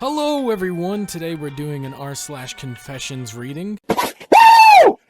Hello everyone, today we're doing an r/confessions reading. Woo!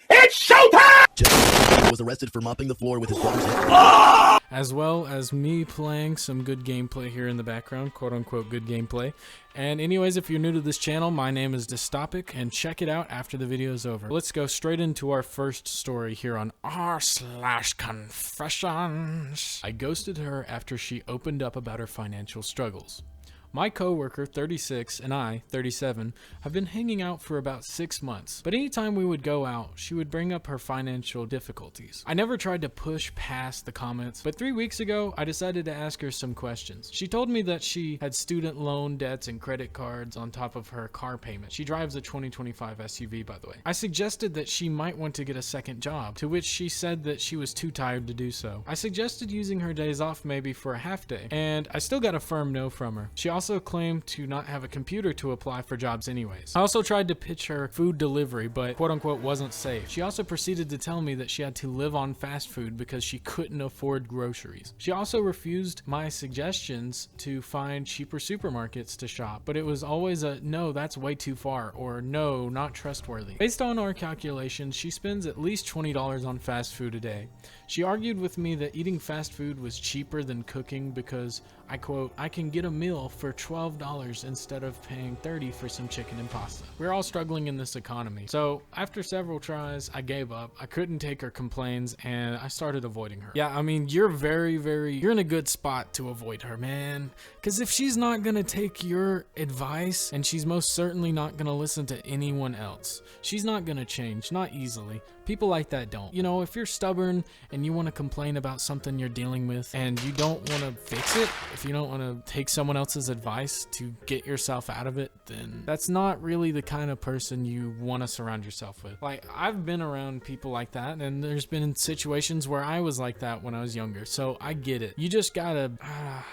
It's showtime! Jeff was arrested for mopping the floor with his brother's head. As well as me playing some good gameplay here in the background, quote unquote good gameplay. And anyways, if you're new to this channel, my name is Dystopic, and check it out after the video is over. Let's go straight into our first story here on r/confessions. I ghosted her after she opened up about her financial struggles. My coworker, 36, and I, 37, have been hanging out for about 6 months, but anytime we would go out, she would bring up her financial difficulties. I never tried to push past the comments, but 3 weeks ago, I decided to ask her some questions. She told me that she had student loan debts and credit cards on top of her car payment. She drives a 2025 SUV, by the way. I suggested that she might want to get a second job, to which she said that she was too tired to do so. I suggested using her days off maybe for a half day, and I still got a firm no from her. She also claimed to not have a computer to apply for jobs anyways. I also tried to pitch her food delivery, but quote unquote wasn't safe. She also proceeded to tell me that she had to live on fast food because she couldn't afford groceries. She also refused my suggestions to find cheaper supermarkets to shop, but it was always a no, that's way too far, or no, not trustworthy. Based on our calculations, she spends at least $20 on fast food a day. She argued with me that eating fast food was cheaper than cooking because, I quote, I can get a meal for $12 instead of paying $30 for some chicken and pasta. We're all struggling in this economy. So after several tries, I gave up. I couldn't take her complaints and I started avoiding her. Yeah, I mean, you're you're in a good spot to avoid her, man. Because if she's not gonna take your advice, and she's most certainly not gonna listen to anyone else, she's not gonna change, not easily. People like that don't. You know, if you're stubborn and you want to complain about something you're dealing with and you don't want to fix it, if you don't want to take someone else's advice to get yourself out of it, then that's not really the kind of person you want to surround yourself with. Like, I've been around people like that, and there's been situations where I was like that when I was younger, so I get it. You just gotta,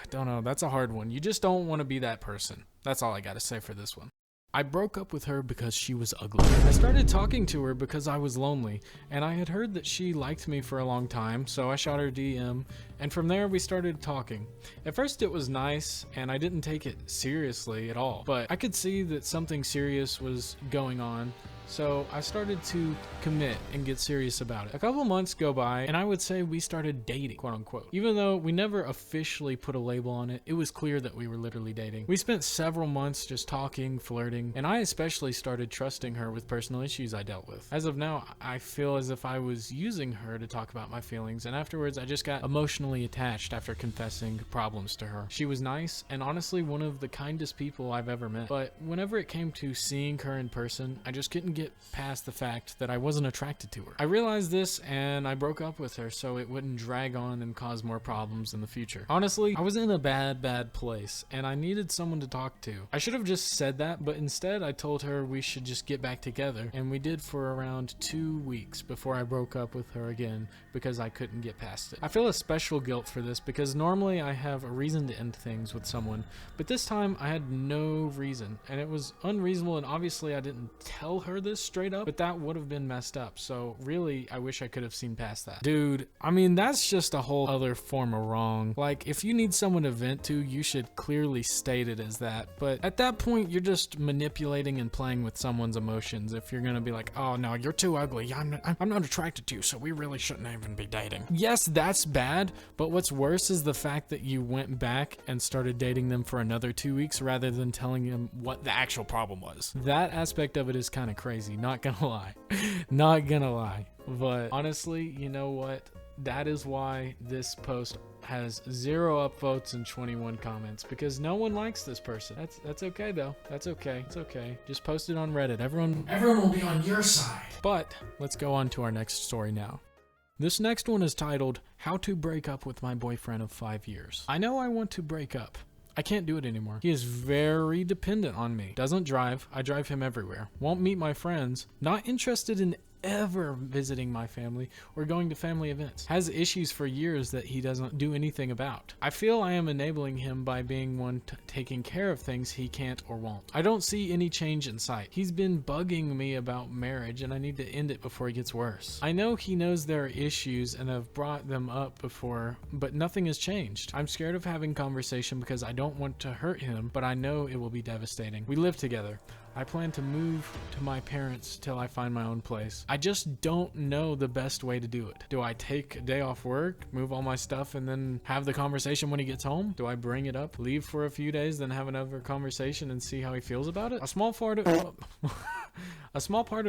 don't know, that's a hard one. You just don't want to be that person. That's all I gotta say for this one. I broke up with her because she was ugly. I started talking to her because I was lonely, and I had heard that she liked me for a long time, so I shot her DM, and from there we started talking. At first it was nice, and I didn't take it seriously at all, but I could see that something serious was going on, so I started to commit and get serious about it. A couple months go by, and I would say we started dating, quote unquote. Even though we never officially put a label on it, it was clear that we were literally dating. We spent several months just talking, flirting, and I especially started trusting her with personal issues I dealt with. As of now, I feel as if I was using her to talk about my feelings, and afterwards I just got emotionally attached after confessing problems to her. She was nice, and honestly one of the kindest people I've ever met, but whenever it came to seeing her in person, I just couldn't get past the fact that I wasn't attracted to her. I realized this and I broke up with her so it wouldn't drag on and cause more problems in the future. Honestly, I was in a bad place and I needed someone to talk to. I should have just said that, but instead I told her we should just get back together, and we did for around 2 weeks before I broke up with her again because I couldn't get past it. I feel a special guilt for this because normally I have a reason to end things with someone, but this time I had no reason, and it was unreasonable, and obviously I didn't tell her this straight up, but that would have been messed up. So really, I wish I could have seen past that. Dude, I mean, that's just a whole other form of wrong. Like, if you need someone to vent to, you should clearly state it as that. But at that point, you're just manipulating and playing with someone's emotions. If you're gonna be like, oh no, you're too ugly, I'm not attracted to you, so we really shouldn't even be dating. Yes, that's bad, but what's worse is the fact that you went back and started dating them for another 2 weeks rather than telling them what the actual problem was. That aspect of it is kind of crazy, not gonna lie. Not gonna lie. But honestly, you know what? That is why this post has 0 upvotes and 21 comments, because no one likes this person. That's okay though. That's okay. It's okay. Just post it on Reddit. Everyone will be on your side. But let's go on to our next story now. This next one is titled, How to Break Up with My Boyfriend of 5 Years. I know I want to break up. I can't do it anymore. He is very dependent on me. Doesn't drive. I drive him everywhere. Won't meet my friends. Not interested in ever visiting my family or going to family events. Has issues for years that he doesn't do anything about. I feel I am enabling him by being one taking care of things he can't or won't. I don't see any change in sight. He's been bugging me about marriage and I need to end it before it gets worse. I know he knows there are issues and have brought them up before, but nothing has changed. I'm scared of having conversation because I don't want to hurt him, but I know it will be devastating. We live together. I plan to move to my parents till I find my own place. I just don't know the best way to do it. Do I take a day off work, move all my stuff, and then have the conversation when he gets home? Do I bring it up, leave for a few days, then have another conversation and see how he feels about it? A small part of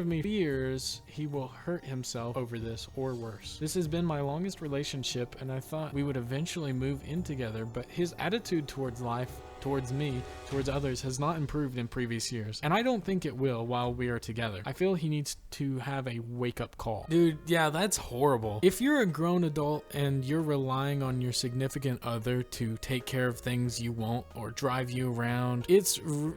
me fears he will hurt himself over this or worse. This has been my longest relationship and I thought we would eventually move in together, but his attitude towards life, towards me, towards others has not improved in previous years, and I don't think it will while we are together. I feel he needs to have a wake-up call. Dude, yeah, that's horrible. If you're a grown adult and you're relying on your significant other to take care of things you won't or drive you around,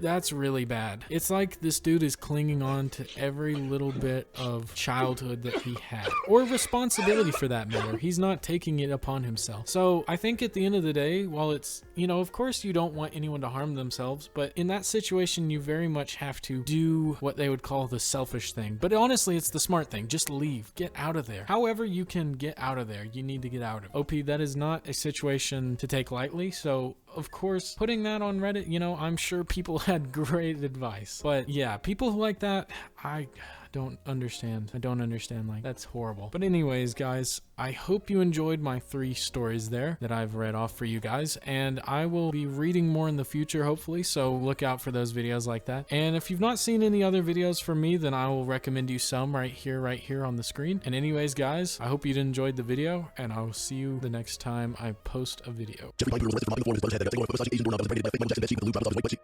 that's really bad. It's like this dude is clinging on to every little bit of childhood that he had, or responsibility for that matter. He's not taking it upon himself. So I think at the end of the day, while it's, of course you don't want anyone to harm themselves, but in that situation you very much have to do what they would call the selfish thing. But honestly, it's the smart thing. Just leave. Get out of there. However you can get out of there, you need to get out of it. OP, that is not a situation to take lightly, so of course, putting that on Reddit, I'm sure people had great advice. But yeah, people like that, I don't understand. Like, that's horrible. But anyways, guys, I hope you enjoyed my 3 stories there that I've read off for you guys, and I will be reading more in the future, hopefully, so look out for those videos like that. And if you've not seen any other videos from me, then I will recommend you some right here on the screen. And anyways, guys, I hope you enjoyed the video, and I will see you the next time I post a video. Jeffrey Piper was arrested for mopping the floor with his brother's head. They got the photo of Asian doorknob that was rated by fake Michael Jackson that she with the blue dropped off his white butt cheek.